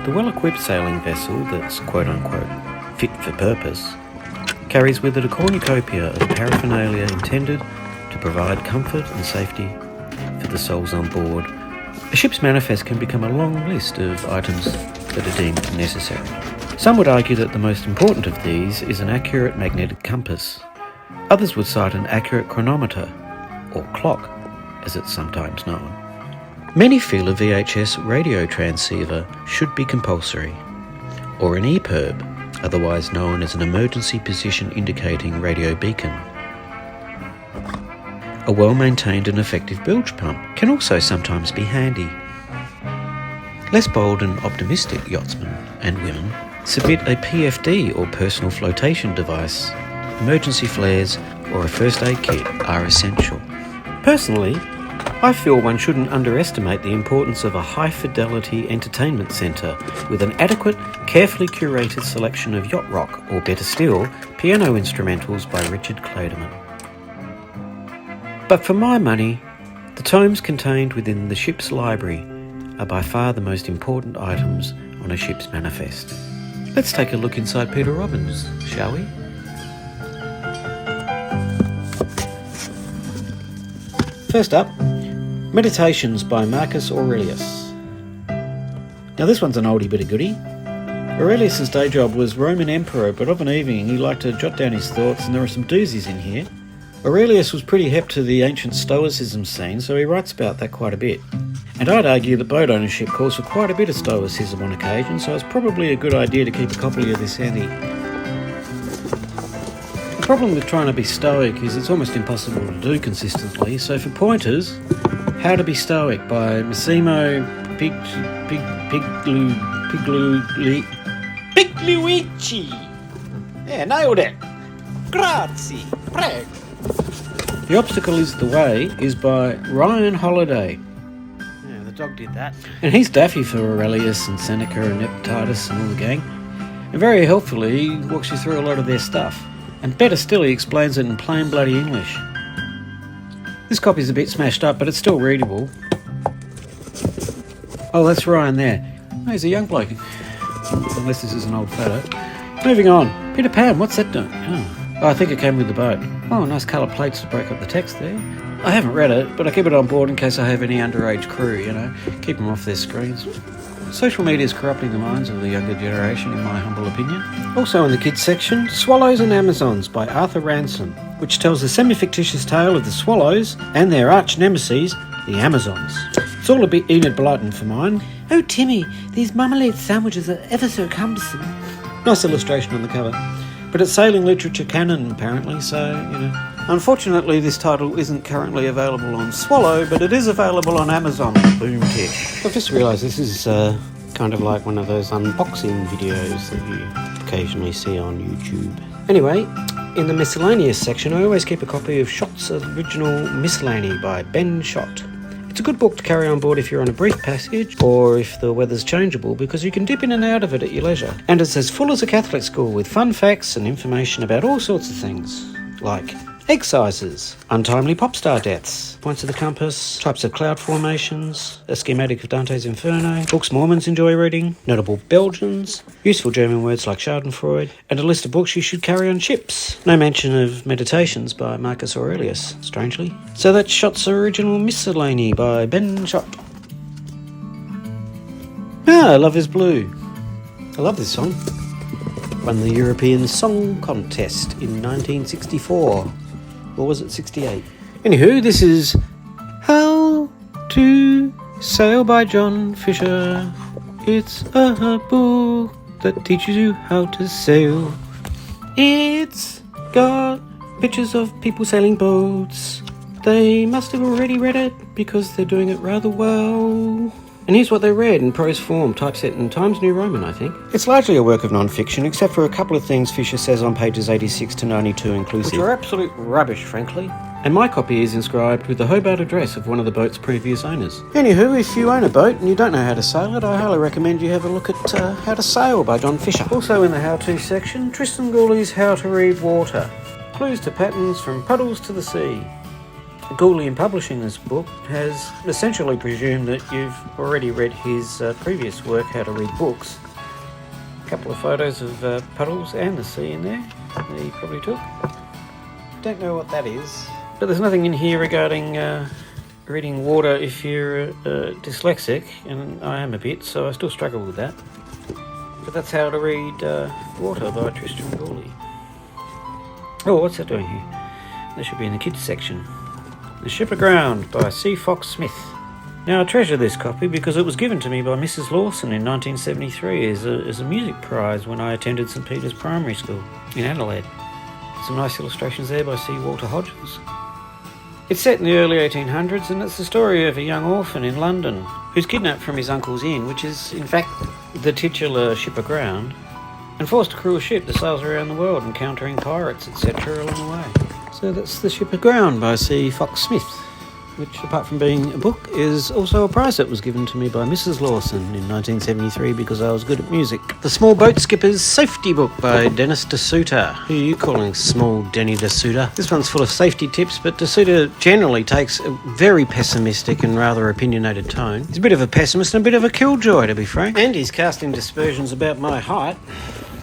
The well-equipped sailing vessel that's quote-unquote fit for purpose carries with it a cornucopia of paraphernalia intended to provide comfort and safety for the souls on board. A ship's manifest can become a long list of items that are deemed necessary. Some would argue that the most important of these is an accurate magnetic compass. Others would cite an accurate chronometer, or clock, as it's sometimes known. Many feel a VHS radio transceiver should be compulsory, or an EPIRB, otherwise known as an emergency position indicating radio beacon. A well-maintained and effective bilge pump can also sometimes be handy. Less bold and optimistic yachtsmen and women submit a PFD or personal flotation device. Emergency flares or a first aid kit are essential. Personally, I feel one shouldn't underestimate the importance of a high-fidelity entertainment centre with an adequate, carefully curated selection of yacht rock, or better still, piano instrumentals by Richard Clayderman. But for my money, the tomes contained within the ship's library are by far the most important items on a ship's manifest. Let's take a look inside Peter Robyn's, shall we? First up, Meditations by Marcus Aurelius. Now this one's an oldie but a goodie. Aurelius's day job was Roman emperor, but of an evening he liked to jot down his thoughts, and there are some doozies in here. Aurelius was pretty hep to the ancient Stoicism scene, so he writes about that quite a bit. And I'd argue that boat ownership calls for quite a bit of Stoicism on occasion, so it's probably a good idea to keep a copy of this handy. The problem with trying to be stoic is it's almost impossible to do consistently, so for pointers, How to Be Stoic by Massimo Pigliucci. Yeah, nailed it. Grazie. Prego. The Obstacle Is the Way is by Ryan Holiday. Yeah, the dog did that. And he's daffy for Aurelius and Seneca and Epictetus and all the gang. And very helpfully, he walks you through a lot of their stuff. And better still, he explains it in plain bloody English. This copy's a bit smashed up, but it's still readable. Oh, that's Ryan there. Oh, he's a young bloke. Unless this is an old photo. Moving on. Peter Pan, what's that doing? Oh, I think it came with the boat. Oh, nice colour plates to break up the text there. I haven't read it, but I keep it on board in case I have any underage crew, keep them off their screens. Social media is corrupting the minds of the younger generation, in my humble opinion. Also in the kids section, Swallows and Amazons by Arthur Ransom, which tells the semi-fictitious tale of the swallows and their arch-nemesis, the Amazons. It's all a bit Enid Blyton for mine. Oh, Timmy, these marmalade sandwiches are ever so cumbersome. Nice illustration on the cover. But it's sailing literature canon, apparently, so, Unfortunately, this title isn't currently available on Swallow, but it is available on Amazon. Boom tick. I've just realised this is kind of like one of those unboxing videos that you occasionally see on YouTube. Anyway, in the miscellaneous section, I always keep a copy of Schott's original Miscellany by Ben Schott. It's a good book to carry on board if you're on a brief passage or if the weather's changeable, because you can dip in and out of it at your leisure. And it's as full as a Catholic school with fun facts and information about all sorts of things, like egg sizes, untimely pop star deaths, points of the compass, types of cloud formations, a schematic of Dante's Inferno, books Mormons enjoy reading, notable Belgians, useful German words like Schadenfreude, and a list of books you should carry on ships. No mention of Meditations by Marcus Aurelius, strangely. So that's Schott's original Miscellany by Ben Schott. Love is Blue. I love this song. Won the European Song Contest in 1964. Or was it 68? Anywho, this is How to Sail by John Fisher. It's a book that teaches you how to sail. It's got pictures of people sailing boats. They must have already read it because they're doing it rather well. And here's what they read in prose form, typeset in Times New Roman, I think. It's largely a work of non-fiction, except for a couple of things Fisher says on pages 86 to 92 inclusive. Which are absolute rubbish, frankly. And my copy is inscribed with the Hobart address of one of the boat's previous owners. Anywho, if you own a boat and you don't know how to sail it, I highly recommend you have a look at How to Sail by John Fisher. Also in the how-to section, Tristan Gooley's How to Read Water. Clues to patterns from puddles to the sea. Gooley, in publishing this book, has essentially presumed that you've already read his previous work, How to Read Books. A couple of photos of puddles and the sea in there that he probably took. Don't know what that is. But there's nothing in here regarding reading water if you're dyslexic, and I am a bit, so I still struggle with that. But that's How to Read Water by Tristram Gooley. Oh, what's that doing here? That should be in the kids section. The Ship Aground by C. Fox Smith. Now, I treasure this copy because it was given to me by Mrs. Lawson in 1973 as a music prize when I attended St. Peter's Primary School in Adelaide. Some nice illustrations there by C. Walter Hodges. It's set in the early 1800s, and it's the story of a young orphan in London who's kidnapped from his uncle's inn, which is in fact the titular ship aground, and forced to crew a ship that sails around the world encountering pirates, etc. along the way. So that's The Ship Aground by C. Fox Smith, which, apart from being a book, is also a prize that was given to me by Mrs. Lawson in 1973 because I was good at music. The Small Boat Skipper's Safety Book by Dennis DeSuter. Who are you calling Small Denny DeSuter? This one's full of safety tips, but DeSuter generally takes a very pessimistic and rather opinionated tone. He's a bit of a pessimist and a bit of a killjoy, to be frank. And he's casting dispersions about my height.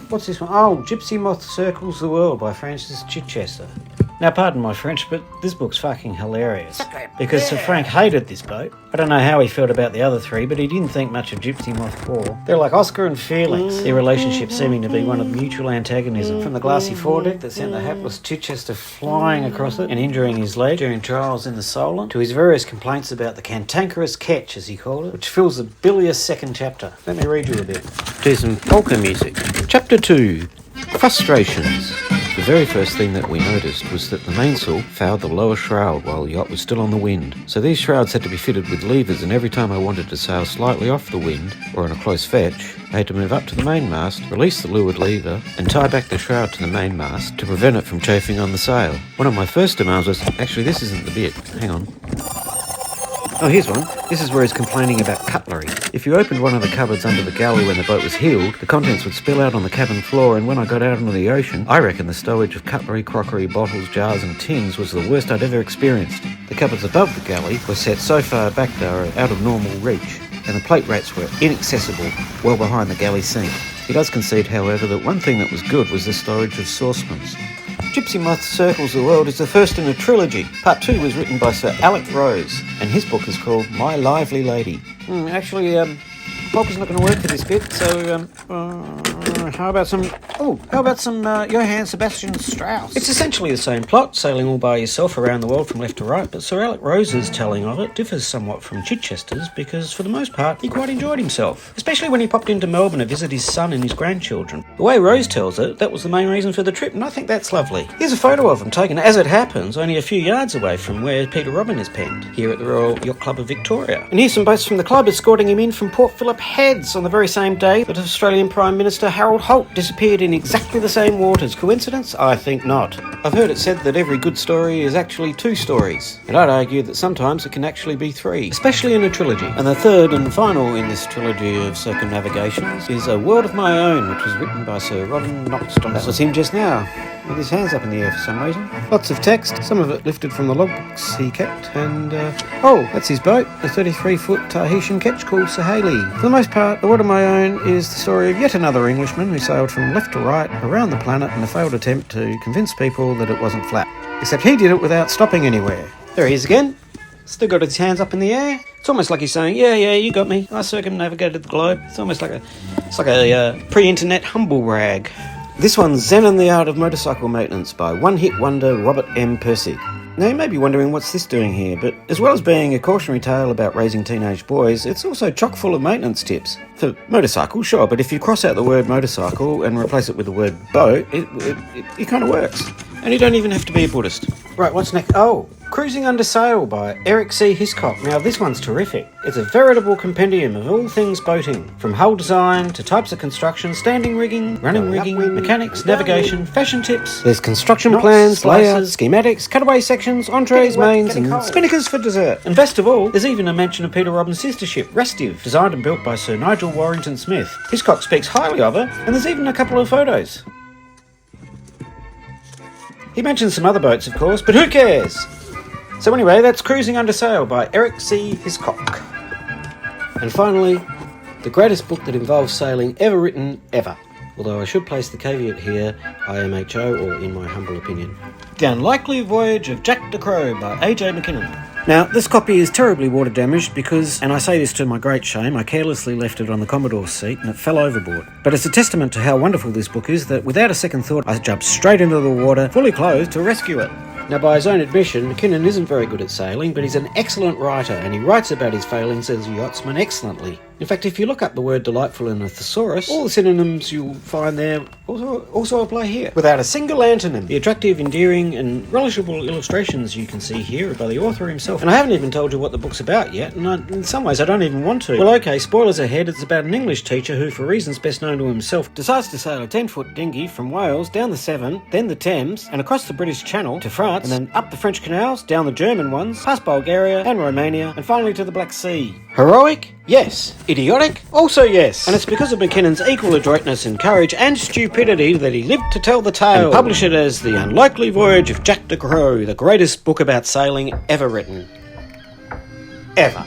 What's this one? Oh, Gypsy Moth Circles the World by Francis Chichester. Now, pardon my French, but this book's fucking hilarious. Because Sir Frank hated this boat. I don't know how he felt about the other three, but he didn't think much of Gypsy Moth 4. They're like Oscar and Felix, their relationship seeming to be one of mutual antagonism. From the glassy foredeck that sent the hapless Chichester flying across it and injuring his leg during trials in the Solent, to his various complaints about the cantankerous ketch, as he called it, which fills the bilious second chapter. Let me read you a bit. Do some polka music. Chapter 2. Frustrations. The very first thing that we noticed was that the mainsail fouled the lower shroud while the yacht was still on the wind. So these shrouds had to be fitted with levers, and every time I wanted to sail slightly off the wind, or on a close fetch, I had to move up to the mainmast, release the leeward lever, and tie back the shroud to the mainmast to prevent it from chafing on the sail. One of my first demands was, actually this isn't the bit, hang on. Oh, here's one. This is where he's complaining about cutlery. If you opened one of the cupboards under the galley when the boat was heeled, the contents would spill out on the cabin floor, and when I got out into the ocean, I reckon the stowage of cutlery, crockery, bottles, jars and tins was the worst I'd ever experienced. The cupboards above the galley were set so far back they were out of normal reach, and the plate rats were inaccessible, well behind the galley sink. He does concede, however, that one thing that was good was the storage of saucepans. Gypsy Moth Circles the World is the first in a trilogy. Part 2 was written by Sir Alec Rose, and his book is called My Lively Lady. Actually, polka's not going to work for this bit, so how about some Johann Sebastian Strauss? It's essentially the same plot, sailing all by yourself around the world from left to right, but Sir Alec Rose's telling of it differs somewhat from Chichester's because, for the most part, he quite enjoyed himself, especially when he popped into Melbourne to visit his son and his grandchildren. The way Rose tells it, that was the main reason for the trip, and I think that's lovely. Here's a photo of him taken, as it happens, only a few yards away from where Peter Robyn is penned, here at the Royal Yacht Club of Victoria. And here's some boats from the club escorting him in from Port Phillip Heads on the very same day that Australian Prime Minister Harold Holt disappeared in exactly the same waters. Coincidence? I think not. I've heard it said that every good story is actually 2 stories, and I'd argue that sometimes it can actually be 3, especially in a trilogy. And the third and final in this trilogy of circumnavigations is A World of My Own, which was written by Sir Robyn Knoxton. That was him just now, with his hands up in the air for some reason. Lots of text, some of it lifted from the logbooks he kept, and oh, that's his boat, a 33-foot Tahitian ketch called Sir Haley. For the most part, A World of My Own is the story of yet another Englishman who sailed from left to right around the planet in a failed attempt to convince people that it wasn't flat. Except he did it without stopping anywhere. There he is again. Still got his hands up in the air. It's almost like he's saying, yeah, you got me. I circumnavigated the globe. It's almost like a pre-internet humble brag. This one's Zen and the Art of Motorcycle Maintenance by one-hit wonder Robert M. Percy. Now, you may be wondering what's this doing here, but as well as being a cautionary tale about raising teenage boys, it's also chock full of maintenance tips. For motorcycles, sure, but if you cross out the word motorcycle and replace it with the word boat, it kind of works. And you don't even have to be a Buddhist. Right, what's next? Oh, Cruising Under Sail by Eric C. Hiscock. Now, this one's terrific. It's a veritable compendium of all things boating, from hull design to types of construction, standing rigging, running rigging, mechanics, navigation, fashion tips. There's construction plans, layouts, schematics, cutaway sections, entrees, mains, and spinnakers for dessert. And best of all, there's even a mention of Peter Robyn's sister ship, Restive, designed and built by Sir Nigel Warrington Smith. Hiscock speaks highly of her, and there's even a couple of photos. He mentions some other boats, of course, but who cares? So anyway, that's Cruising Under Sail by Eric C. Hiscock. And finally, the greatest book that involves sailing ever written, ever. Although I should place the caveat here, IMHO, or in my humble opinion. The Unlikely Voyage of Jack de Crow by A.J. McKinnon. Now, this copy is terribly water damaged because, and I say this to my great shame, I carelessly left it on the Commodore's seat and it fell overboard. But it's a testament to how wonderful this book is that without a second thought, I jumped straight into the water, fully clothed, to rescue it. Now, by his own admission, McKinnon isn't very good at sailing, but he's an excellent writer, and he writes about his failings as a yachtsman excellently. In fact, if you look up the word delightful in a thesaurus, all the synonyms you'll find there also apply here, without a single antonym. The attractive, endearing, and relishable illustrations you can see here are by the author himself. And I haven't even told you what the book's about yet, and in some ways I don't even want to. Well, okay, spoilers ahead, it's about an English teacher who, for reasons best known to himself, decides to sail a 10-foot dinghy from Wales down the Severn, then the Thames, and across the British Channel to France, and then up the French canals, down the German ones, past Bulgaria and Romania, and finally to the Black Sea. Heroic? Yes. Idiotic? Also yes. And it's because of McKinnon's equal adroitness and courage and stupidity that he lived to tell the tale and publish it as The Unlikely Voyage of Jack de Crow, the greatest book about sailing ever written. Ever.